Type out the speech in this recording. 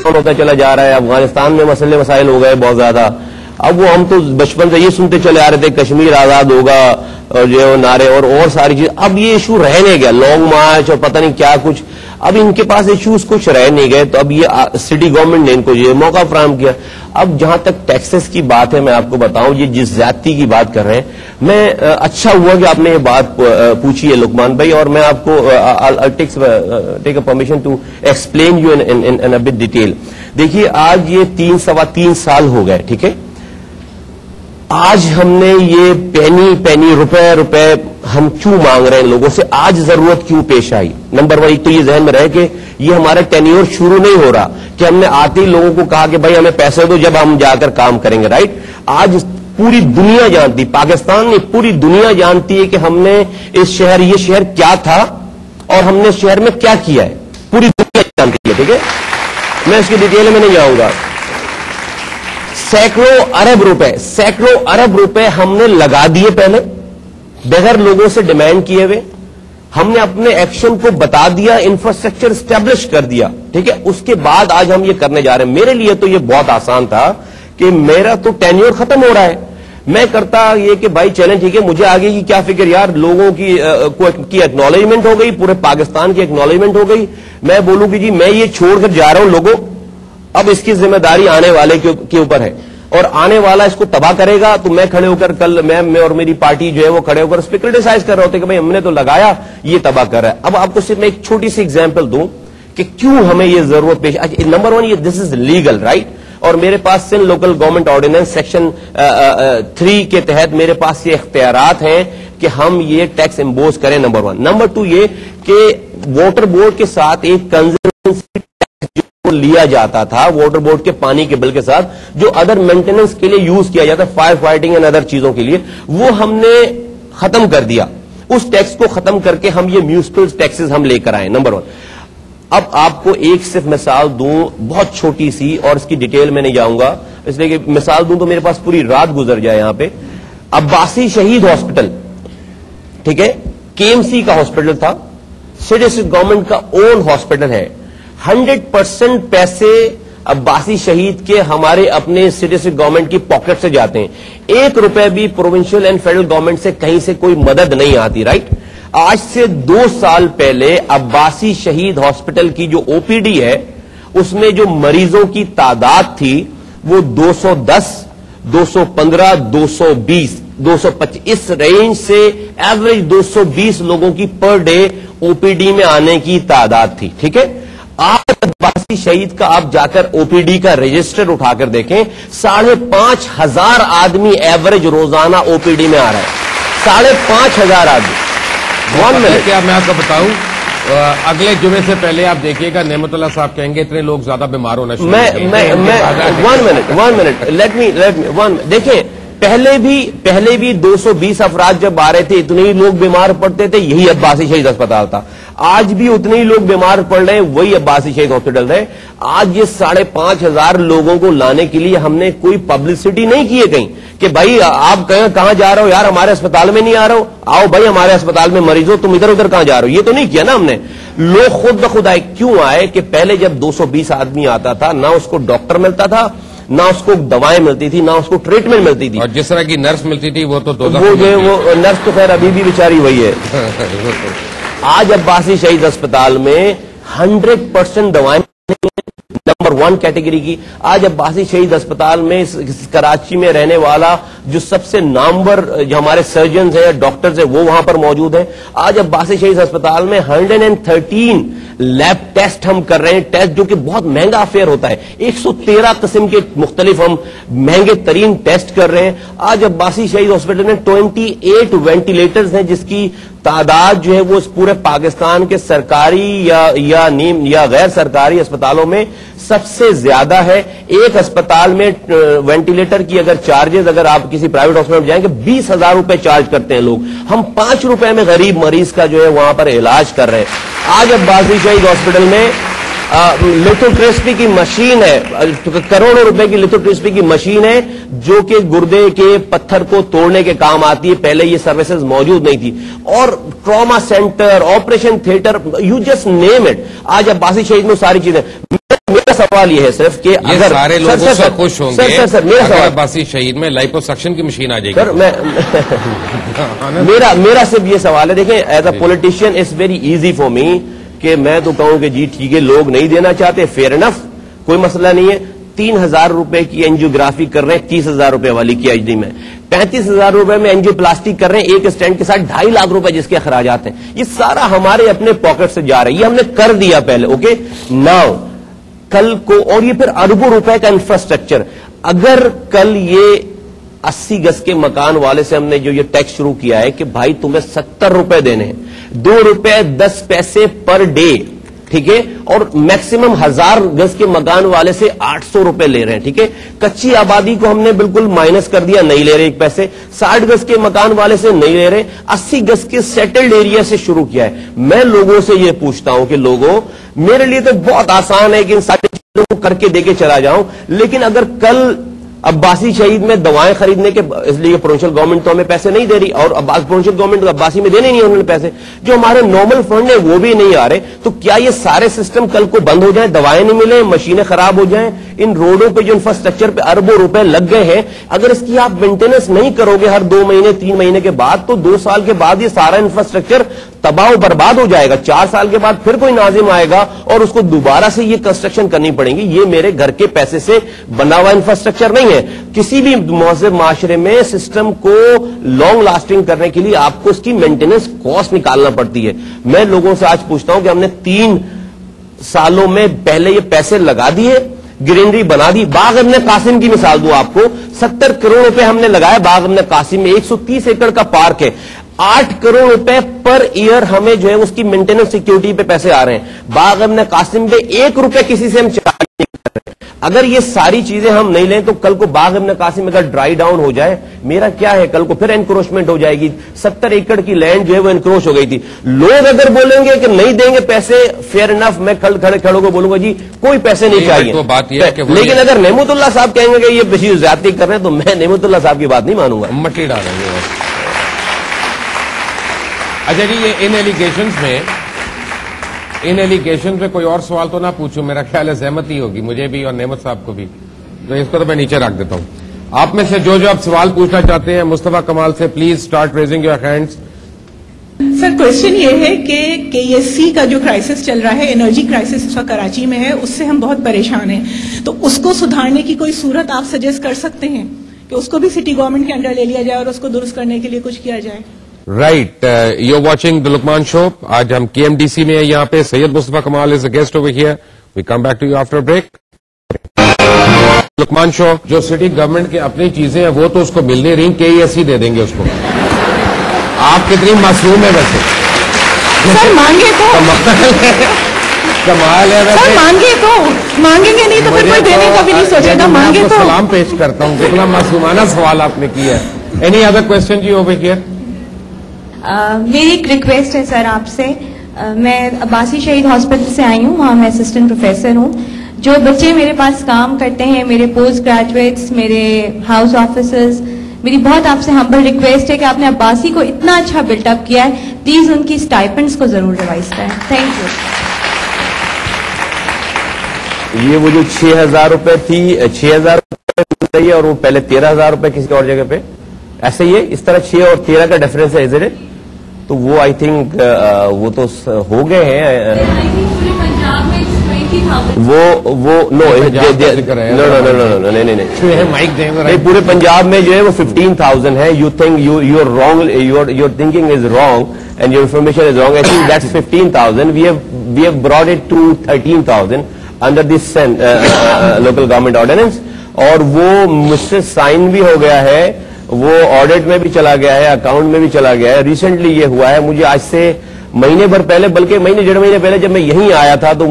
ہوتا چلا جا رہا ہے. افغانستان میں مسئلے مسائل ہو گئے بہت زیادہ. اب وہ ہم تو بچپن سے یہ سنتے چلے آ رہے تھے کشمیر آزاد ہوگا اور جو نعرے اور ساری چیز. اب یہ ایشو رہ نہیں گیا, لانگ مارچ اور پتہ نہیں کیا کچھ. اب ان کے پاس ایشوز کچھ رہ نہیں گئے, تو اب یہ سٹی گورنمنٹ نے ان کو یہ موقع فراہم کیا. اب جہاں تک ٹیکسز کی بات ہے, میں آپ کو بتاؤں یہ جس زیادتی کی بات کر رہے ہیں, میں اچھا ہوا کہ آپ نے یہ بات پوچھی ہے لقمان بھائی, اور میں آپ کو take a permission to explain you in bit detail. دیکھیے آج یہ 3 سال ہو گئے, ٹھیک ہے. آج ہم نے یہ پینی روپے ہم کیوں مانگ رہے ہیں لوگوں سے, آج ضرورت کیوں پیش آئی. نمبر 1 ایک تو یہ ذہن میں رہے کہ یہ ہمارا ٹینیور شروع نہیں ہو رہا کہ ہم نے آتے ہی لوگوں کو کہا کہ بھائی ہمیں پیسے دو جب ہم جا کر کام کریں گے, رائٹ. آج پوری دنیا جانتی, پاکستان نہیں پوری دنیا جانتی ہے کہ ہم نے یہ شہر کیا تھا اور ہم نے اس شہر میں کیا کیا ہے, پوری دنیا جانتی ہے, ٹھیک ہے. میں اس کی ڈیٹیل میں نہیں جاؤں گا. سینکڑوں ارب روپے ہم نے لگا دیے پہلے بغیر لوگوں سے ڈیمانڈ کیے ہوئے. ہم نے اپنے ایکشن کو بتا دیا, انفراسٹرکچر اسٹیبلش کر دیا, ٹھیک ہے. اس کے بعد آج ہم یہ کرنے جا رہے ہیں. میرے لیے تو یہ بہت آسان تھا کہ میرا تو ٹینیور ختم ہو رہا ہے, میں کرتا یہ کہ بھائی چلیں ٹھیک ہے, مجھے آگے کی کیا فکر یار, لوگوں کی ایکنالجمنٹ ہو گئی, پورے پاکستان کی ایکنالجمنٹ ہو گئی. میں بولوں کہ جی میں یہ چھوڑ کر جا رہا ہوں لوگوں, اب اس کی ذمہ داری آنے والے کے اوپر ہے, اور آنے والا اس کو تباہ کرے گا. تو میں کھڑے ہو کر کل میں اور میری پارٹی جو ہے وہ کھڑے ہو کر اس پہ کرٹیسائز کر رہے ہوتے کہ بھائی ہم نے تو لگایا, یہ تباہ کر رہا ہے. اب آپ کو صرف میں ایک چھوٹی سی ایگزامپل دوں کہ کیوں ہمیں یہ ضرورت پیش. نمبر 1 یہ دس از لیگل, رائٹ. اور میرے پاس Sindh local government ordinance section 3 کے تحت میرے پاس یہ اختیارات ہیں کہ ہم یہ ٹیکس امپوز کریں. نمبر 1. نمبر 2 یہ کہ واٹر بورڈ کے ساتھ ایک کنزروینسی لیا جاتا تھا, واٹر بورڈ کے پانی کے بل کے ساتھ, جو ادر مینٹیننس کے لیے یوز کیا جاتا ہے, فائر فائٹنگ اینڈ ادر چیزوں کے لیے, وہ ہم نے ختم کر دیا. اس ٹیکس کو ختم کر کے ہم یہ میونسپل ٹیکسز ہم لے کر آئے. نمبر 1. اب آپ کو ایک صرف مثال دوں بہت چھوٹی سی, اور اس کی ڈیٹیل میں نہیں جاؤں گا اس لیے کہ مثال دوں تو میرے پاس پوری رات گزر جائے. یہاں پہ عباسی شہید ہاسپٹل, ٹھیک ہے, KMC کا ہاسپٹل تھا, سٹی گورنمنٹ کا اون ہاسپٹل ہے. 100% پیسے عباسی شہید کے ہمارے اپنے سٹی گورنمنٹ کی پاکٹ سے جاتے ہیں. 1 روپے بھی پروونشل اینڈ فیڈرل گورنمنٹ سے کہیں سے کوئی مدد نہیں آتی, رائٹ. آج سے 2 سال پہلے عباسی شہید ہاسپٹل کی جو OPD ہے اس میں جو مریضوں کی تعداد تھی وہ 210, 215, 220, 225 اس رینج سے ایوریج 220 لوگوں کی پر ڈے OPD میں آنے کی تعداد تھی, ٹھیک ہے. آج عباسی شہید کا آپ جا کر OPD کا رجسٹر اٹھا کر دیکھیں, 5,500 آدمی ایوریج روزانہ OPD میں آ رہا ہے. 5,500 آدمی. 1 منٹ کیا میں آپ کو بتاؤں, اگلے جمعے سے پہلے آپ دیکھیے گا نعمت اللہ صاحب کہیں گے اتنے لوگ زیادہ بیمار ہونا شروع لیٹ می دیکھیں, پہلے بھی 220 افراد جب آ رہے تھے اتنے ہی لوگ بیمار پڑتے تھے, یہی عباسی شہید اسپتال تھا. آج بھی اتنے ہی لوگ بیمار پڑ رہے ہیں, وہی عباسی شہید ہاسپٹل ہے. آج یہ 5,500 لوگوں کو لانے کے لیے ہم نے کوئی پبلسٹی نہیں کی ہے کہیں کہ بھائی آپ کہاں جا رہے ہو یار, ہمارے اسپتال میں نہیں آ رہے ہو, آؤ بھائی ہمارے اسپتال میں مریض ہو, تم ادھر ادھر کہاں جا رہے ہو, یہ تو نہیں کیا نا ہم نے. لوگ خود بخود آئے. کیوں آئے کہ پہلے جب 220 آدمی آتا تھا نہ اس کو ڈاکٹر ملتا تھا, نہ اس کو دوائیں ملتی تھی, نہ اس کو ٹریٹمنٹ ملتی تھی, اور جس طرح کی نرس ملتی تھی وہ تو وہ نرس تو خیر ابھی بھی بیچاری وہی ہے. آج عباسی شہید اسپتال میں 100% دوائیں نمبر 1 کیٹیگری کی. آج عباسی شہید اسپتال میں کراچی میں رہنے والا جو سب سے نامور جو ہمارے سرجنز ہیں, ڈاکٹرز ہیں, وہ وہاں پر موجود ہیں. آج عباسی شہید اسپتال میں 113 لیب ٹیسٹ ہم کر رہے ہیں, ٹیسٹ جو کہ بہت مہنگا افیئر ہوتا ہے. 113 قسم کے مختلف ہم مہنگے ترین ٹیسٹ کر رہے ہیں. آج عباسی شہید ہاسپٹل میں 28 وینٹیلیٹرز ہیں جس کی تعداد جو ہے وہ اس پورے پاکستان کے سرکاری یا غیر سرکاری اسپتالوں میں سب سے زیادہ ہے. ایک اسپتال میں وینٹیلیٹر کی اگر چارجز اگر آپ کسی پرائیویٹ ہاسپٹل میں جائیں گے 20,000 روپے چارج کرتے ہیں لوگ, ہم 5 روپے میں غریب مریض کا جو ہے وہاں پر علاج کر رہے ہیں. آج عباسی شہید ہاسپٹل میں लिथोट्रिप्सी की मशीन है, करोड़ों रुपए की लिथोट्रिप्सी की मशीन है जो कि गुर्दे के पत्थर को तोड़ने के काम आती है। पहले ये सर्विसेज मौजूद नहीं थी। और trauma centre, operation theatre, you just name it. आज अब्बासी शहीद में सारी चीजें। मेरा सवाल ये है सिर्फ कि अगर सारे लोग उससे खुश होंगे सर मेरा सवाल, अब्बासी शहीद में लाइपोसक्शन की मशीन आ जाएगी। सर मेरा सिर्फ ये सवाल है, देखें as a politician it's very easy for me कि मैं तो कहूं कि जी ठीक है, लोग नहीं देना चाहते, फेयर इनफ, कोई मसला नहीं है। 3,000 रुपए की एंजियोग्राफी कर रहे हैं 30,000 रुपए वाली की एचडी में, 35,000 रुपए में एंजियोप्लास्टी कर रहे हैं एक स्टेंट के साथ 2.5 लाख रुपए जिसके अखराजात हैं। ये सारा हमारे अपने पॉकेट से जा रहा है, ये हमने कर दिया पहले। ओके नाउ कल को, और ये फिर अरबों रुपए का इंफ्रास्ट्रक्चर, अगर कल ये 80 गज के मकान वाले से हमने जो ये टैक्स शुरू किया है कि भाई तुम्हें 70 रुपए देने हैं, 2 रुपए 10 पैसे पर डे, ठीक है, और मैक्सिमम 1000 गज के मकान वाले से 800 रुपए ले रहे हैं, ठीक है। कच्ची आबादी को हमने बिल्कुल माइनस कर दिया, नहीं ले रहे 1 पैसे। 60 गज के मकान वाले से नहीं ले रहे, 80 गज के सेटल्ड एरिया से शुरू किया है। मैं लोगों से ये पूछता हूं कि लोगों, मेरे लिए तो बहुत आसान है कि इन सारी चीजों को करके देके चला जाऊं, लेकिन अगर कल अब्बासी शहीद में दवाएं खरीदने के, इसलिए प्रोविंशियल गवर्नमेंट तो हमें पैसे नहीं दे रही, और प्रोविंशियल गवर्नमेंट अब्बासी में देने नहीं है उन्होंने पैसे, जो हमारे नॉर्मल फंड है वो भी नहीं आ रहे। तो क्या ये सारे सिस्टम कल को बंद हो जाए, दवाएं नहीं मिले, मशीनें खराब हो जाएं, इन रोडों पे जो इंफ्रास्ट्रक्चर पे अरबों रुपए लग गए हैं, अगर इसकी आप मेंटेनेंस नहीं करोगे हर 2 महीने 3 महीने के बाद, तो 2 साल के बाद ये सारा इंफ्रास्ट्रक्चर तबाह बर्बाद हो जाएगा। 4 साल के बाद फिर कोई नाजिम आएगा और उसको दोबारा से ये कंस्ट्रक्शन करनी पड़ेगी। ये मेरे घर के पैसे से बना हुआ इंफ्रास्ट्रक्चर नहीं है। किसी भी महज़ब माशरे में सिस्टम को लॉन्ग लास्टिंग करने के लिए आपको इसकी मेंटेनेंस कॉस्ट निकालना पड़ती है। मैं लोगों से आज पूछता हूं कि हमने 3 सालों में पहले ये पैसे लगा दिए, ग्रीनरी बना दी। बाग इब्न कासिम की मिसाल दूं आपको, 70 करोड़ रुपए हमने लगाए बाग इब्न कासिम में, 130 एकड़ का पार्क है, 8 करोड़ रुपए पर ईयर हमें जो है उसकी मेंटेनेंस सिक्योरिटी पे पैसे आ रहे हैं। बाग इब्न कासिम पे 1 रुपए किसी से हम चार्ज नहीं कर रहे। अगर ये सारी चीजें हम नहीं लें तो कल को बाग इब्न कासिम अगर ड्राई डाउन हो जाए, मेरा क्या है, कल को फिर एनक्रोचमेंट हो जाएगी। 70 एकड़ की लैंड जो है वो एनक्रोच हो गई थी। लोग अगर बोलेंगे कि नहीं देंगे पैसे, फेयर इनफ, मैं कल खड़े को बोलूंगा जी कोई पैसे नहीं चाहिए। तो बात यह है कि लेकिन अगर नेमतुल्लाह साहब कहेंगे कि ये बेशी ज्यादती कर रहे हैं, तो मैं नेमतुल्लाह साहब की बात नहीं मानूंगा, मट्टी डालेंगे। अच्छा जी, ये इन एलिगेशन में कोई और सवाल तो ना पूछूं, मेरा ख्याल है सहमति होगी मुझे भी और नेमत साहब को भी, तो इसको तो मैं नीचे रख देता हूं। आप में से जो आप सवाल पूछना चाहते हैं मुस्तफा कमाल से, please start raising your hands. Sir question ये है कि KSC का जो क्राइसिस चल रहा है, एनर्जी क्राइसिस इसका कराची में है, उससे हम बहुत परेशान हैं, तो उसको सुधारने की कोई सूरत आप सजेस्ट कर सकते हैं कि उसको भी सिटी गवर्नमेंट के अंडर ले लिया जाए और उसको दुरुस्त करने के लिए कुछ किया जाए? Right, you are watching the Luqman show. आज हम KMDC में यहाँ पे Syed Mustafa Kamal is a guest over here. We come back to you after break. Luqman show, जो सिटी गवर्नमेंट की अपनी चीजें हैं वो तो उसको मिल नहीं रही, KESC दे देंगे उसको। आप कितनी मासूम है वैसे। सर मांगे तो कमाल है वैसे। सर मांगे तो, मांगेंगे नहीं तो फिर कोई देने का भी नहीं सोचेगा। मांगे तो सलाम पेश करता हूँ, कितना मासूमाना सवाल आपने किया है। एनी अदर क्वेश्चन जी ओवर हियर? मेरी एक रिक्वेस्ट है सर आपसे। मैं अब्बासी शहीद हॉस्पिटल से आई हूँ, वहाँ मैं असिस्टेंट प्रोफेसर हूँ। जो बच्चे मेरे पास काम करते हैं, मेरे पोस्ट ग्रेजुएट्स, मेरे हाउस ऑफिसर्स, मेरी बहुत आपसे हम्बल रिक्वेस्ट है कि आपने अब्बासी को इतना अच्छा बिल्टअप किया है, प्लीज उनकी स्टाइपेंड्स को जरूर रिवाइज करें। Thank you. ये वो जो 6,000 रुपए थी, 6,000 रुपए मिल रही है और वो पहले 13,000 रुपए किसी और जगह पे, ऐसे ही है। इस तरह 6 और 13 का डिफरेंस है, इधर तो वो आई थिंक वो तो हो गए हैं। वो नो नहीं माइक देंगे। नहीं, पूरे पंजाब में जो है वो 15,000 है। You think you are wrong, your thinking is wrong and your information is wrong. I think that's 15,000। We have brought it to 13,000 under this local government ordinance, और वो मुझसे साइन भी हो गया है, वो ऑडिट में भी चला गया है, अकाउंट में भी चला गया है। रिसेंटली ये हुआ है, मुझे आज से महीने भर पहले, बल्कि महीने 1.5 महीने पहले जब मैं यहीं आया था तो